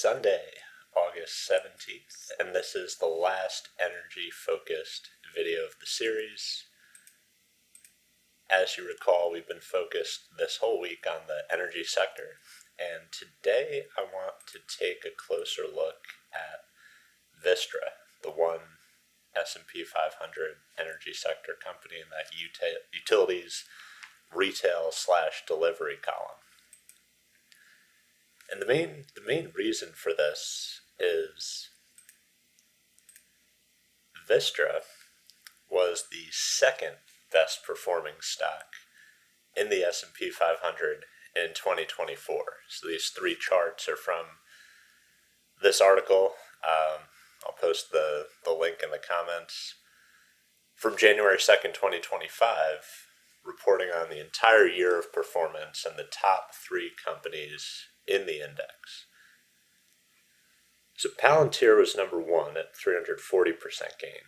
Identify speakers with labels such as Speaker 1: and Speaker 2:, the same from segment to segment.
Speaker 1: Sunday, August 17th, and this is the last energy-focused video of the series. As you recall, we've been focused this whole week on the energy sector, and today I want to take a closer look at Vistra, the one S&P 500 energy sector company in that utilities retail/delivery column. And the main reason for this is Vistra was the second best performing stock in the S&P 500 in 2024. So these three charts are from this article. I'll post the link in the comments. From January 2nd, 2025, reporting on the entire year of performance and the top three companies in the index. So Palantir was number one at 340% gain.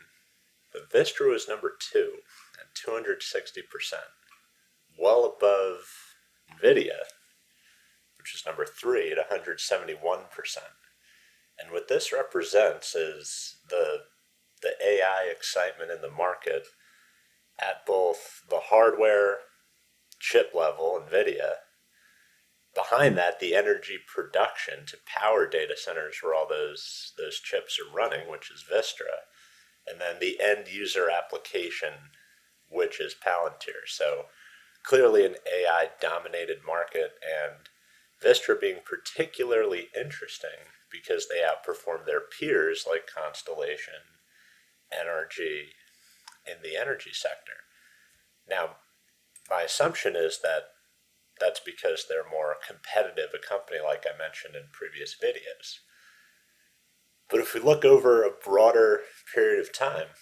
Speaker 1: But Vistra was number two at 260%, well above NVIDIA, which is number three at 171%. And what this represents is the AI excitement in the market at both the hardware chip level, NVIDIA. Behind that, the energy production to power data centers where all those chips are running, which is Vistra. And then the end user application, which is Palantir. So clearly an AI dominated market, and Vistra being particularly interesting because they outperformed their peers like Constellation, NRG in the energy sector. Now, my assumption is that that's because they're more competitive a company, like I mentioned in previous videos. But if we look over a broader period of time,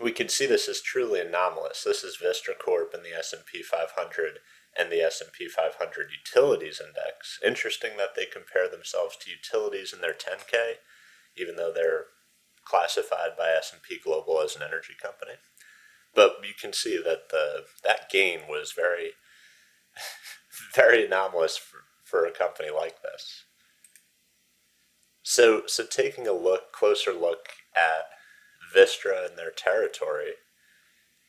Speaker 1: we can see this is truly anomalous. This is Vistra Corp in the S&P 500 and the S&P 500 Utilities Index. Interesting that they compare themselves to utilities in their 10K, even though they're classified by S&P Global as an energy company. But you can see that that gain was very, very anomalous for a company like this. So taking a closer look at Vistra and their territory,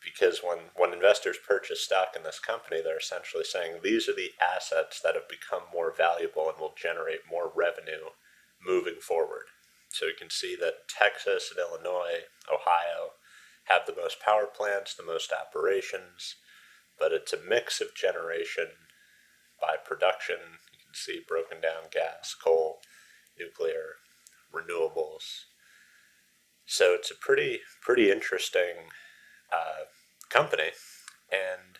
Speaker 1: because when investors purchase stock in this company, they're essentially saying these are the assets that have become more valuable and will generate more revenue moving forward. So you can see that Texas and Illinois, Ohio have the most power plants, the most operations, but it's a mix of generation by production. You can see broken down gas, coal, nuclear, renewables. So it's a pretty interesting company. And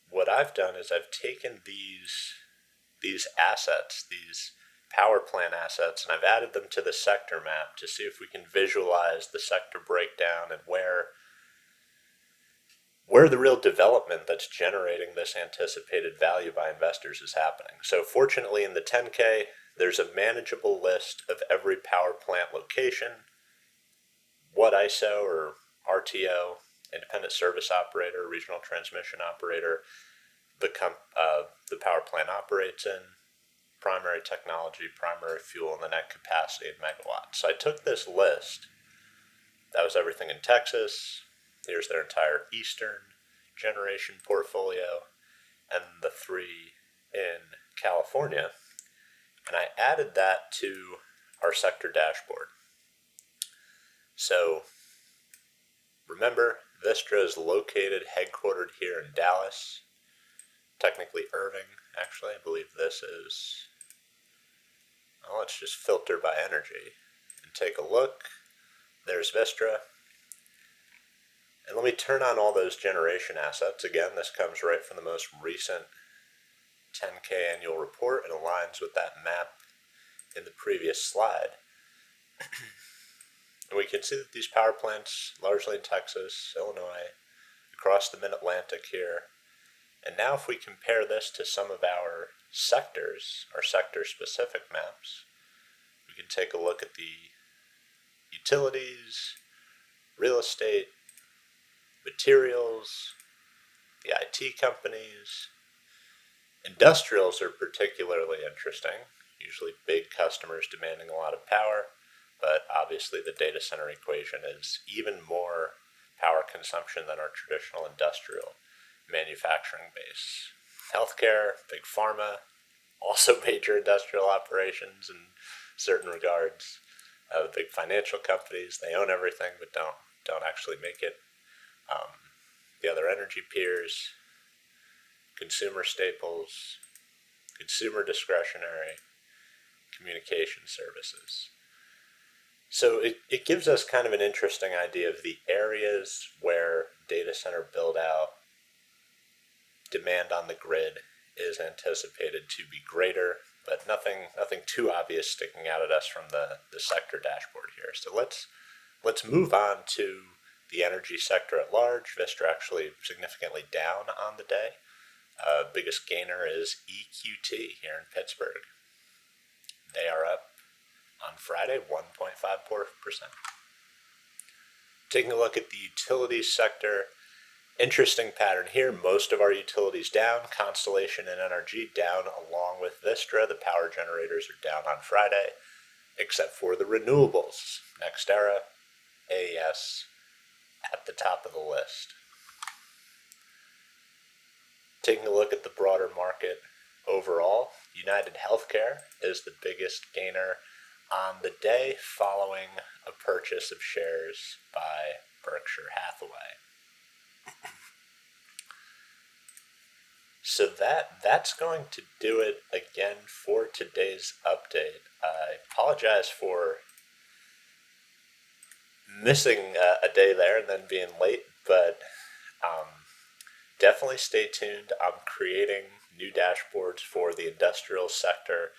Speaker 1: what I've done is I've taken these assets, these power plant assets, and I've added them to the sector map to see if we can visualize the sector breakdown and where the real development that's generating this anticipated value by investors is happening. So fortunately in the 10K, there's a manageable list of every power plant location, what ISO or RTO, independent service operator, regional transmission operator, the power plant operates in, primary technology, primary fuel, and the net capacity in megawatts. So I took this list. That was everything in Texas. Here's their entire eastern generation portfolio, and the three in California. And I added that to our sector dashboard. So remember, Vistra is located, headquartered here in Dallas, technically Irving, actually. I believe this is, well, let's just filter by energy and take a look. There's Vistra. And let me turn on all those generation assets. Again, this comes right from the most recent 10K annual report and aligns with that map in the previous slide. And we can see that these power plants, largely in Texas, Illinois, across the mid-Atlantic here. And now if we compare this to some of our sectors, our sector-specific maps, we can take a look at the utilities, real estate, materials, the IT companies. Industrials are particularly interesting. usually big customers demanding a lot of power, but obviously the data center equation is even more power consumption than our traditional industrial manufacturing base. Healthcare, big pharma, also major industrial operations in certain regards. The big financial companies, they own everything but don't actually make it. The other energy peers, consumer staples, consumer discretionary, communication services. So it gives us kind of an interesting idea of the areas where data center build out demand on the grid is anticipated to be greater, but nothing too obvious sticking out at us from the sector dashboard here. So let's move on to the energy sector at large. Vistra actually significantly down on the day. Biggest gainer is EQT here in Pittsburgh. They are up on Friday 1.54%. Taking a look at the utilities sector, interesting pattern here. Most of our utilities down. Constellation and NRG down along with Vistra. The power generators are down on Friday, except for the renewables. NextEra, AES at the top of the list. Taking a look at the broader market overall, United Healthcare is the biggest gainer on the day following a purchase of shares by Berkshire Hathaway. So that's going to do it again for today's update. I apologize for missing a day there and then being late, but definitely stay tuned. I'm creating new dashboards for the industrial sector,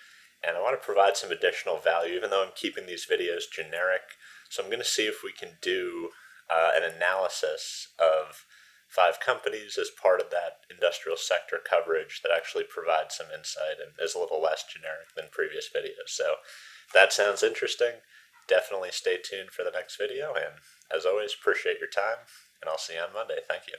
Speaker 1: and I want to provide some additional value, even though I'm keeping these videos generic. So I'm going to see if we can do an analysis of 5 companies as part of that industrial sector coverage that actually provides some insight and is a little less generic than previous videos. So if that sounds interesting, definitely stay tuned for the next video. And as always, appreciate your time, and I'll see you on Monday. Thank you.